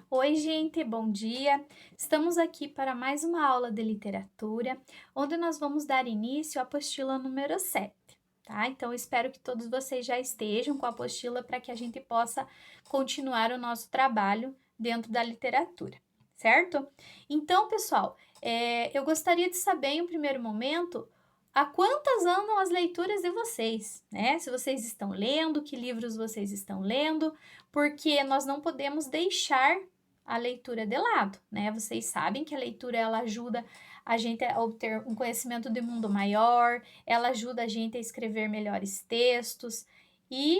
Oi, gente, bom dia! Estamos aqui para mais uma aula de literatura, onde nós vamos dar início à apostila número 7, tá? Então, espero que todos vocês já estejam com a apostila para que a gente possa continuar o nosso trabalho dentro da literatura, certo? Então, pessoal, eu gostaria de saber em um primeiro momento a quantas andam as leituras de vocês, né? Se vocês estão lendo, que livros vocês estão lendo, porque nós não podemos deixar a leitura de lado, né? Vocês sabem que a leitura ela ajuda a gente a obter um conhecimento de mundo maior, ela ajuda a gente a escrever melhores textos e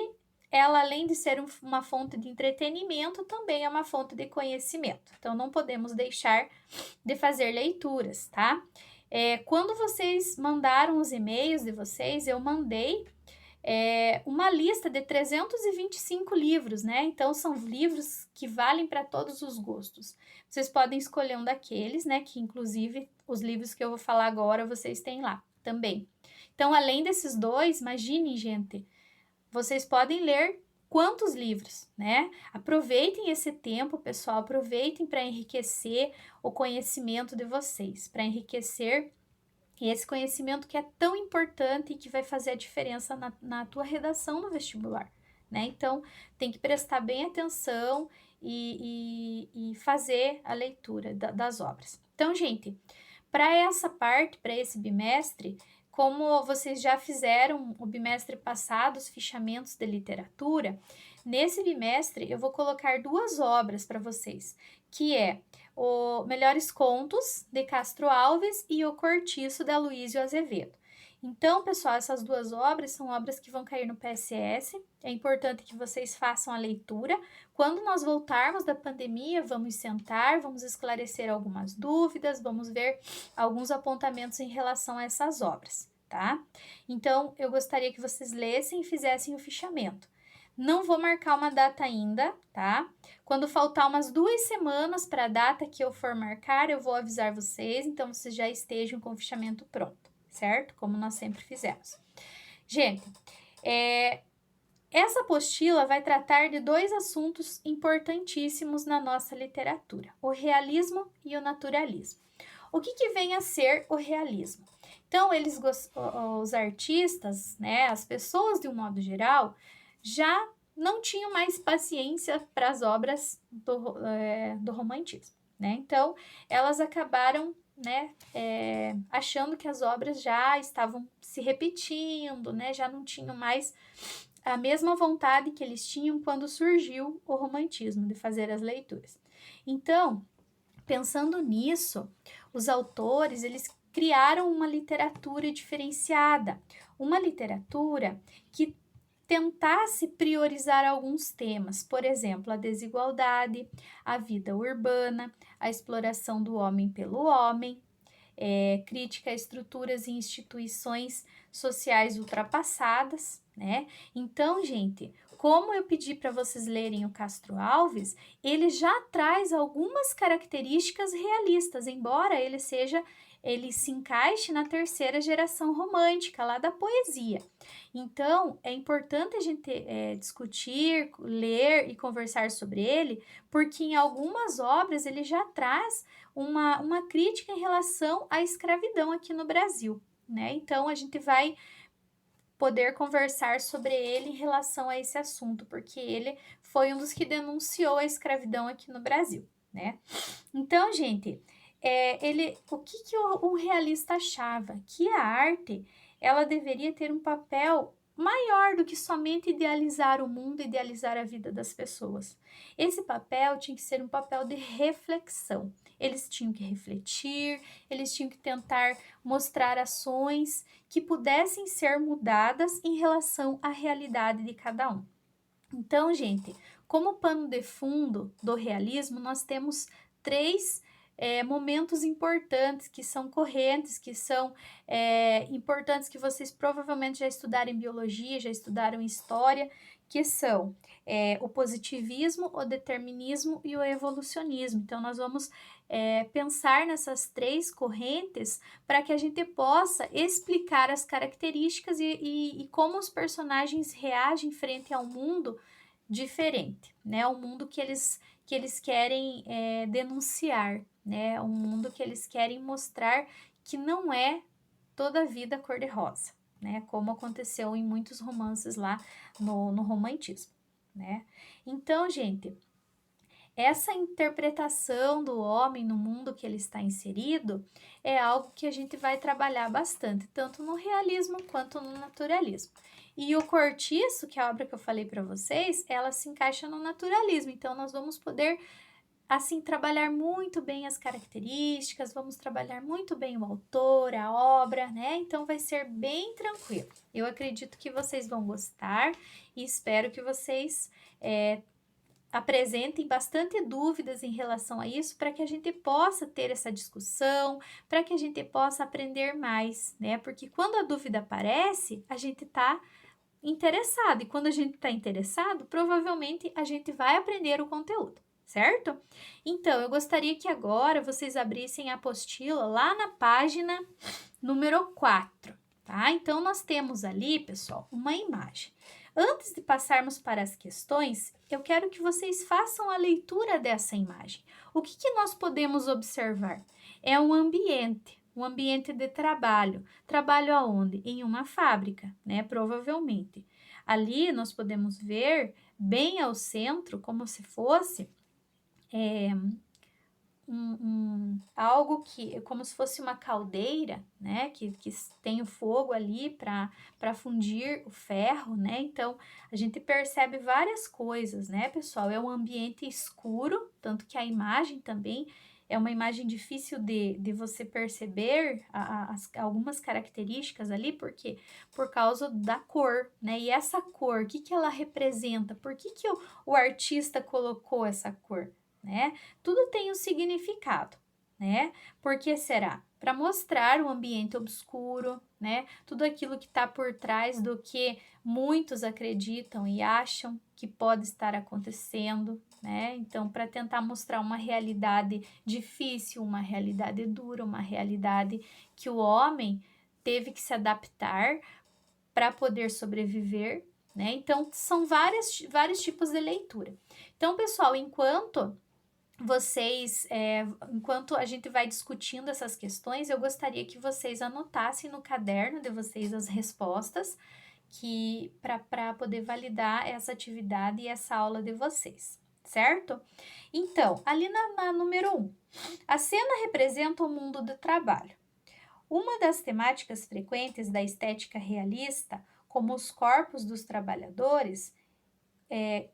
ela, além de ser uma fonte de entretenimento, também é uma fonte de conhecimento. Então, não podemos deixar de fazer leituras, tá? Quando vocês mandaram os e-mails de vocês, eu mandei uma lista de 325 livros, né? Então, são livros que valem para todos os gostos. Vocês podem escolher um daqueles, né? Que, inclusive, os livros que eu vou falar agora, vocês têm lá também. Então, além desses dois, imaginem, gente, vocês podem ler quantos livros, né? Aproveitem esse tempo, pessoal, aproveitem para enriquecer o conhecimento de vocês, para enriquecer e esse conhecimento que é tão importante e que vai fazer a diferença na tua redação no vestibular, né? Então, tem que prestar bem atenção e fazer a leitura das obras. Então, gente, para essa parte, para esse bimestre, como vocês já fizeram o bimestre passado, os fichamentos de literatura, nesse bimestre eu vou colocar duas obras para vocês, que é o Melhores Contos, de Castro Alves, e O Cortiço, da Luísio Azevedo. Então, pessoal, essas duas obras são obras que vão cair no PSS. É importante que vocês façam a leitura. Quando nós voltarmos da pandemia, vamos sentar, vamos esclarecer algumas dúvidas, vamos ver alguns apontamentos em relação a essas obras, tá? Então, eu gostaria que vocês lessem e fizessem o fichamento. Não vou marcar uma data ainda, tá? Quando faltar umas 2 semanas para a data que eu for marcar, eu vou avisar vocês, então vocês já estejam com o fichamento pronto, certo? Como nós sempre fizemos. Gente, essa apostila vai tratar de 2 assuntos importantíssimos na nossa literatura, o realismo e o naturalismo. O que vem a ser o realismo? Então, os artistas, né, as pessoas de um modo geral, já não tinham mais paciência para as obras do romantismo, né? Então, elas acabaram, né, achando que as obras já estavam se repetindo, né? Já não tinham mais a mesma vontade que eles tinham quando surgiu o romantismo, de fazer as leituras. Então, pensando nisso, os autores, eles criaram uma literatura diferenciada, uma literatura que tentasse priorizar alguns temas, por exemplo, a desigualdade, a vida urbana, a exploração do homem pelo homem, crítica a estruturas e instituições sociais ultrapassadas, né? Então, gente, como eu pedi para vocês lerem o Castro Alves, ele já traz algumas características realistas, embora ele se encaixe na terceira geração romântica, lá da poesia. Então, é importante a gente discutir, ler e conversar sobre ele, porque em algumas obras ele já traz uma crítica em relação à escravidão aqui no Brasil, né? Então, a gente vai poder conversar sobre ele em relação a esse assunto, porque ele foi um dos que denunciou a escravidão aqui no Brasil, né? Então, gente, o que um realista achava? Que a arte, ela deveria ter um papel maior do que somente idealizar o mundo, idealizar a vida das pessoas. Esse papel tinha que ser um papel de reflexão. Eles tinham que refletir, eles tinham que tentar mostrar ações que pudessem ser mudadas em relação à realidade de cada um. Então, gente, como pano de fundo do realismo, nós temos 3 momentos importantes, que são correntes, que são importantes, que vocês provavelmente já estudaram em biologia, já estudaram em história, que são o positivismo, o determinismo e o evolucionismo. Então, nós vamos pensar nessas 3 correntes para que a gente possa explicar as características e como os personagens reagem frente ao mundo diferente, né? O mundo que eles que eles querem denunciar, né? Um mundo que eles querem mostrar que não é toda a vida cor-de-rosa, né? Como aconteceu em muitos romances lá no romantismo, né? Então, gente, essa interpretação do homem no mundo que ele está inserido é algo que a gente vai trabalhar bastante, tanto no realismo quanto no naturalismo. E o Cortiço, que é a obra que eu falei para vocês, ela se encaixa no naturalismo, então nós vamos poder assim trabalhar muito bem as características, vamos trabalhar muito bem o autor, a obra, né? Então vai ser bem tranquilo. Eu acredito que vocês vão gostar e espero que vocês apresentem bastante dúvidas em relação a isso, para que a gente possa ter essa discussão, para que a gente possa aprender mais, né? Porque quando a dúvida aparece, a gente está interessado, e quando a gente está interessado, provavelmente a gente vai aprender o conteúdo, certo? Então, eu gostaria que agora vocês abrissem a apostila lá na página número 4, tá? Então, nós temos ali, pessoal, uma imagem. Antes de passarmos para as questões, eu quero que vocês façam a leitura dessa imagem. O que nós podemos observar? É um ambiente de trabalho. Trabalho aonde? Em uma fábrica, né? Provavelmente. Ali nós podemos ver bem ao centro, como se fosse algo que, como se fosse uma caldeira, né, que tem o fogo ali para fundir o ferro, né, então a gente percebe várias coisas, né, pessoal, é um ambiente escuro, tanto que a imagem também é uma imagem difícil de você perceber algumas características ali, porque por causa da cor, né, e essa cor, o que ela representa, por que o artista colocou essa cor? Né? Tudo tem um significado, né? Por que será? Para mostrar o ambiente obscuro, né? Tudo aquilo que está por trás do que muitos acreditam e acham que pode estar acontecendo, né? Então, para tentar mostrar uma realidade difícil, uma realidade dura, uma realidade que o homem teve que se adaptar para poder sobreviver, né? Então, são vários tipos de leitura. Então, pessoal, enquanto a gente vai discutindo essas questões, eu gostaria que vocês anotassem no caderno de vocês as respostas que para poder validar essa atividade e essa aula de vocês, certo? Então, ali na número 1, a cena representa o mundo do trabalho. Uma das temáticas frequentes da estética realista, como os corpos dos trabalhadores,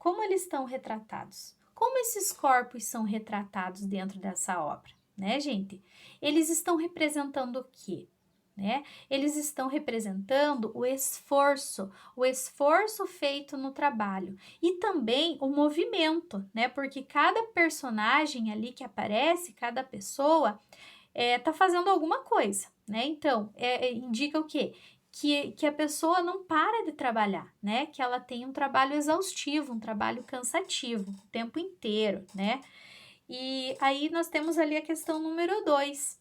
como eles estão retratados? Como esses corpos são retratados dentro dessa obra, né, gente? Eles estão representando o quê? Né? Eles estão representando o esforço feito no trabalho e também o movimento, né? Porque cada personagem ali que aparece, cada pessoa tá fazendo alguma coisa, né? Então, indica o quê? Que a pessoa não para de trabalhar, né? Que ela tem um trabalho exaustivo, um trabalho cansativo, o tempo inteiro, né? E aí nós temos ali a questão número 2.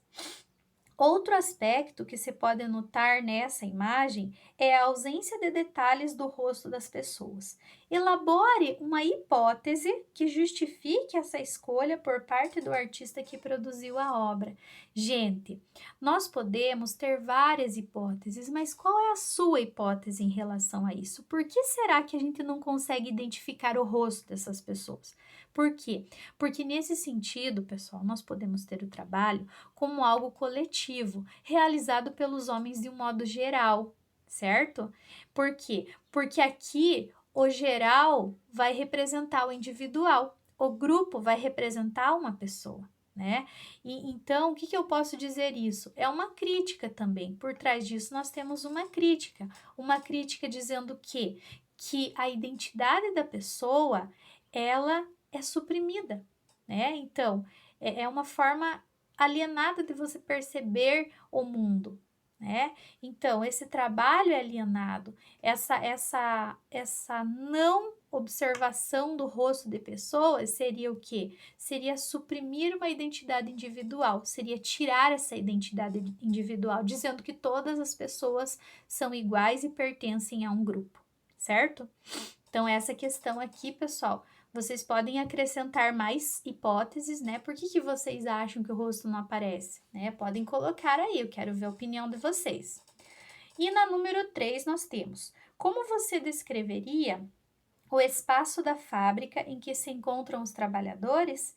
Outro aspecto que se pode notar nessa imagem é a ausência de detalhes do rosto das pessoas. Elabore uma hipótese que justifique essa escolha por parte do artista que produziu a obra. Gente, nós podemos ter várias hipóteses, mas qual é a sua hipótese em relação a isso? Por que será que a gente não consegue identificar o rosto dessas pessoas? Por quê? Porque nesse sentido, pessoal, nós podemos ter o trabalho como algo coletivo, realizado pelos homens de um modo geral, certo? Por quê? Porque aqui o geral vai representar o individual, o grupo vai representar uma pessoa, né? E então, o que eu posso dizer isso? É uma crítica também. Por trás disso, nós temos uma crítica dizendo que a identidade da pessoa, ela é suprimida, né? Então, é uma forma alienada de você perceber o mundo, né? Então, esse trabalho é alienado, essa não observação do rosto de pessoas seria o quê? Seria suprimir uma identidade individual, seria tirar essa identidade individual, dizendo que todas as pessoas são iguais e pertencem a um grupo, certo? Então, essa questão aqui, pessoal, Vocês podem acrescentar mais hipóteses, né? Por que que vocês acham que o rosto não aparece, né? Podem colocar aí, eu quero ver a opinião de vocês. E na número 3 nós temos: como você descreveria o espaço da fábrica em que se encontram os trabalhadores?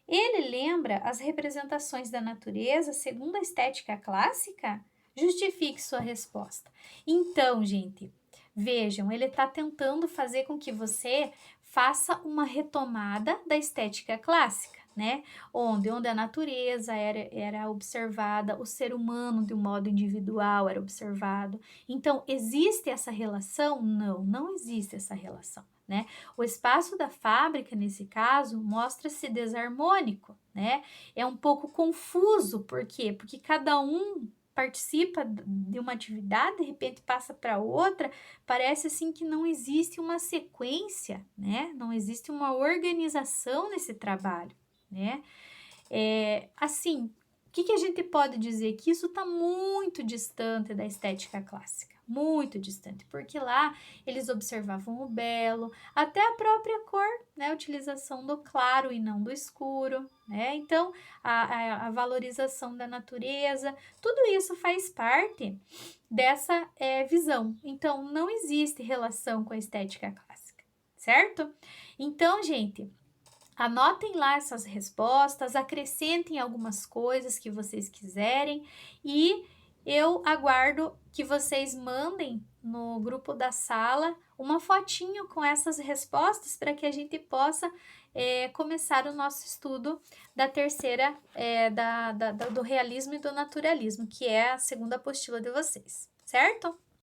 Ele lembra as representações da natureza segundo a estética clássica? Justifique sua resposta. Então, gente, vejam, ele está tentando fazer com que você faça uma retomada da estética clássica, né? Onde a natureza era observada, o ser humano de um modo individual era observado. Então, existe essa relação? Não, não existe essa relação, né? O espaço da fábrica, nesse caso, mostra-se desarmônico, né? É um pouco confuso, por quê? Porque cada um participa de uma atividade, de repente passa para outra, parece assim que não existe uma sequência, né? Não existe uma organização nesse trabalho, né? Assim, o que a gente pode dizer? Que isso está muito distante da estética clássica, muito distante, porque lá eles observavam o belo, até a própria cor, né? A utilização do claro e não do escuro, né? Então, a valorização da natureza, tudo isso faz parte dessa visão. Então, não existe relação com a estética clássica, certo? Então, gente, anotem lá essas respostas, acrescentem algumas coisas que vocês quiserem e eu aguardo que vocês mandem no grupo da sala uma fotinho com essas respostas para que a gente possa começar o nosso estudo da terceira, do realismo e do naturalismo, que é a segunda apostila de vocês, certo?